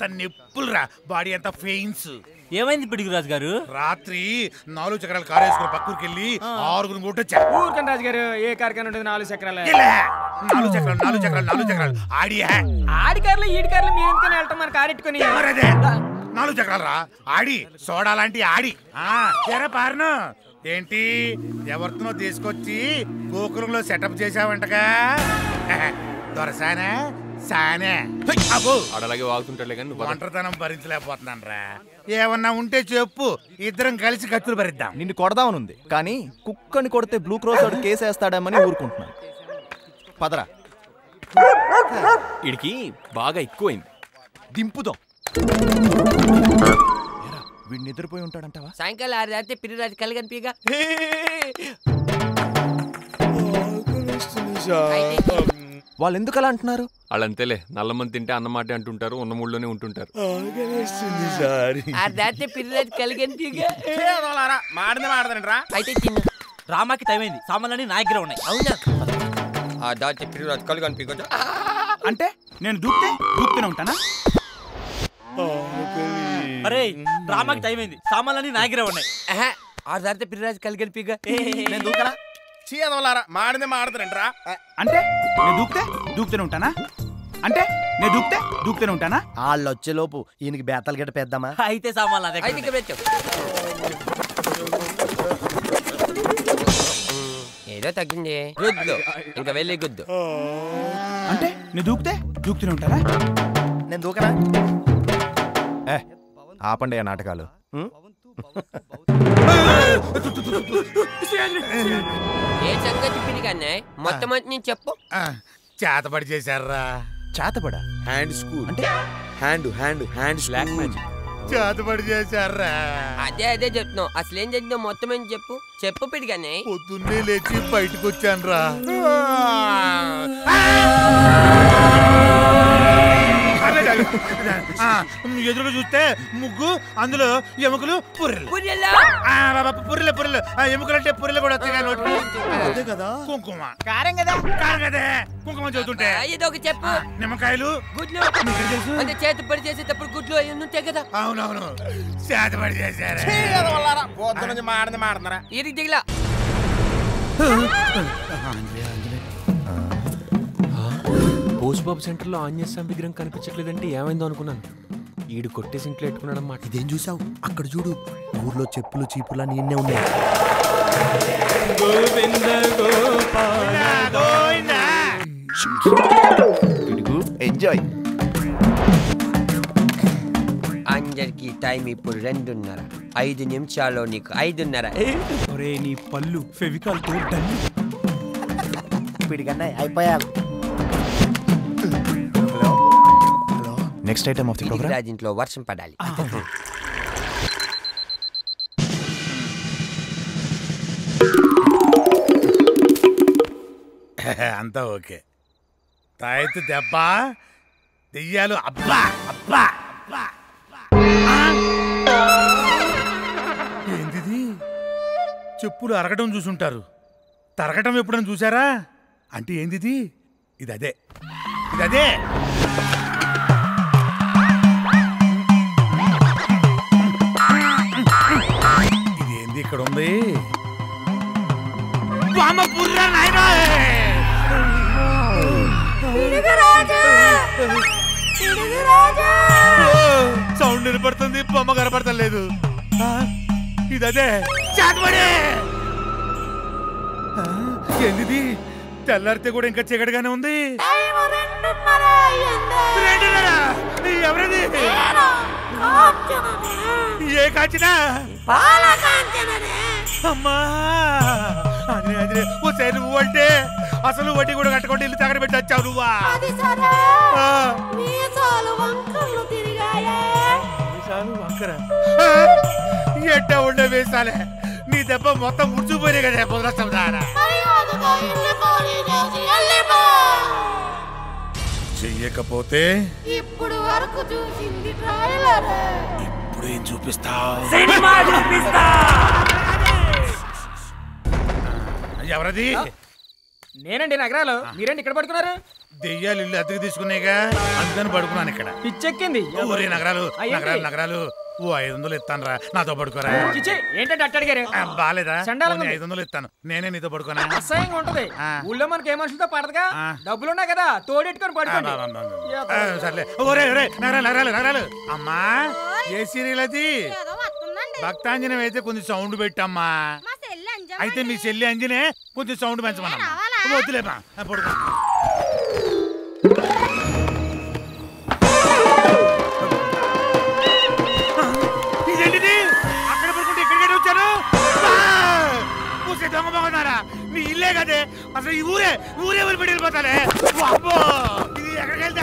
అంతా నిప్పులురా, బాడీ అంతా ఫెయిన్స్. ఏమైంది పిడుగురాజు గారు? రాత్రి 4 చక్రాలు కారు వేసుకుని పక్కూరికి వెళ్ళి 6 కొట్టొచ్చా. ఊరికండి రాజు గారు, ఏ కార్ఖాన ఉంటుంది 4 చక్రాలు? 4 చక్రాలు ఆడియా. ఆడి కార్లు ఈడి కార్లు మీరు ఎందుకని వెళ్తాం? మన కారు ఎట్టుకుని 4 చక్రాలు రా, ఆడి సోడా లాంటి ఆడి. ఎరా పారను ఏంటి ఎవరితోనో తీసుకొచ్చి గోకులంలో సెటప్ చేసావంటగా? దొరసానే సానే అడలాగే వాగుతుంటాడులే కానీ ఒంటరితనం భరించలేకపోతున్నాను రా. ఏమన్నా ఉంటే చెప్పు, ఇద్దరం కలిసి కత్తులు భరిద్దాం. నిన్ను కొడదామనుంది కానీ కుక్కని కొడితే బ్లూ క్రాస్ వాడు కేసు వేస్తాడేమని ఊరుకుంటున్నాను. పదరా, వీడికి బాగా ఎక్కువైంది, దింపుదాం. వీడు నిద్రపోయి ఉంటాడంటావా? సాయంకాలం 6 దాటితే పిరిరాజు కళ్ళు కనిపిగా. వాళ్ళు ఎందుకు అలా అంటున్నారు? వాళ్ళంతేలే, నల్లమంది తింటే అన్నమాట అంటుంటారు, ఉన్న మూడులోనే ఉంటుంటారు. 6 దాటితే పిరిరాజు కళ్ళు కనిపిగా. మాడతానంట్రా. అయితే తిన్న రామాకి టైం అయింది, సామాన్లన్నీ నా దగ్గర ఉన్నాయి. అవునా? దాటితే పిరిరాజు కళ్ళు కనిపించ. అంటే నేను దూకుతూనే ఉంటానా? అరే రామాకి టైం అయింది, సామాన్లన్నీ నా దగ్గర ఉన్నాయి. 6 దాటితే పిరిరాజు కళ్ళు కనిపిగా. నేను దూకనా? చీదవలారా, మాడతానంట్రా. అంటే నేను దూకుతూనే ఉంటానా? అంటే నేను దూకుతూనే ఉంటానా? వాళ్ళు వచ్చేలోపు ఈయనకి బేతాలు గట్ట పెద్దామా? అయితే సామాన్లు అదే. ఏదో తగ్గింది, గుద్దు ఇంకా వెళ్ళి గుద్దు. అంటే నేను దూకుతూనే ఉంటానా? నేను దూకనా? ఆపండి ఆ నాటకాలు. ఏ సంగతి పిరిగానే మొత్తం నేను చెప్పు. చేతబడి చేశారా? చేతబడా? హ్యాండ్ స్కూల్ అంటే హ్యాండ్ బ్లాక్ మ్యాజిక్. చేతబడి చేశారా? అదే చెప్తున్నావు. అసలు ఏం జరిగిందో మొత్తం ఏం చెప్పు పిరిగానే. పొద్దున్నే లేచి బయటకు వచ్చాను రా. ఎదురుగా చూస్తే ముగ్గు, అందులో ఎముకలు, పుర్రెలు. పుర్రెలు ఎముకలు అంటే పుర్రెలు కూడా వస్తాయి కదా. కుంకుమ కారం కదా, కుంకుమ చదువుతుంటే. ఏదో ఒక చెప్పు. నిమ్మకాయలు, గుడ్లు. అంటే చేతి పడి చేసేటప్పుడు గుడ్లు అవి ఉంటాయి కదా. అవునవును, చేతబడి చేశారు. మాడుతున్నారా? ఇరికి దిగలా. పోస్బాబు సెంటర్లో ఆంజనేయ స్వామి విగ్రహం కనిపించట్లేదంటే ఏమైందో అనుకున్నాను. ఈడు కొట్టేసి ఇంట్లో పెట్టుకున్నాడు అన్నమాట. ఇదేం చూసావు? అక్కడ చూడు, ఊర్లో చెప్పులు చీపులు నిన్నే ఉన్నాయి. ఎంజాయ్. అందరికి టైం ఇప్పుడు 2:30. 5 నిమిషాల్లో నీకు 5:30. ఒరే నీ పళ్ళు ఫెవికాల్ తో డల్లు. పిడిగన్నా అయిపోయావు. Next item of the programme. రాజింట్లో వర్షం పడాలి. అంతా ఓకే. తాయెత్తు దెబ్బ, దెయ్యాలు అబ్బా అబ్బా. ఏంటిది? చెప్పులు అరగడం చూసుంటారు, తరగటం ఎప్పుడైనా చూసారా? అంటే ఏంది? ఇదదే. ఇదేంది ఇక్కడ ఉంది? సౌండ్ వినపడుతుంది, బొమ్మ కనపడతలేదు. ఇదదే ఏంది? తెల్లారితే కూడా ఇంకా చీకటిగానే ఉంది. ఎవరది? ఏ కాచినా? అమ్మా ఓసారి నువ్వు అంటే అసలు వడ్డీ కూడా కట్టుకుంటే ఇల్లు తగడ పెట్టి వచ్చావు నువ్వా? ఎట్టా ఉండే వేసాలే, నీ దెబ్బ మొత్తం ముడిచిపోయినాయి కదా. పొదలస్తాం దారా చెయ్యకపోతే ఇప్పుడు వరకు చూసింది ఇప్పుడు ఏం చూపిస్తావు? ఎవరది? నేనండి నగరాలు, మీరేంటి ఇక్కడ పడుకున్నారు? దెయ్యాలు ఇల్లు అద్దెకి తీసుకున్నాయిగా, అందుకని పడుకున్నాను ఇక్కడ. పిచ్చెక్కింది. ఊరే నగరాలు నగరాలు నగరాలు. ఓ 500 ఇస్తాను రా, నాతో పడుకోరా. ఏంటంటే అట్టడిగారు? బాలేదా? 500 ఇస్తాను, నేనే నీతో పడుకోనా? అసహ్యంగా ఉంటది. ఊళ్ళో మనకి ఏ మనుషులతో పడదుగా, డబ్బులున్నా కదా తోడెట్టుకొని పడుకోండి. సర్లే. ఓరే నగరాలు నగరాలు నగరాలు. అమ్మా ఏ సీరియల్ అది? భక్తాంజనం అయితే కొంచెం సౌండ్ పెట్టమ్మా. అయితే మీ చెల్లి అంజనే కొంచెం సౌండ్ పెంచమన్నా. వద్దులేమా, పడుకో. ఇదేంటిది? అక్కడ పడుకుంటే ఇక్కడికి వచ్చాను. దొంగ బాగున్నారా? నీ ఇల్లే కదే, అసలు ఈ ఊరే వదిలిపెట్టి వెళ్ళిపోతానే. ఇది ఎక్కడికి వెళ్తే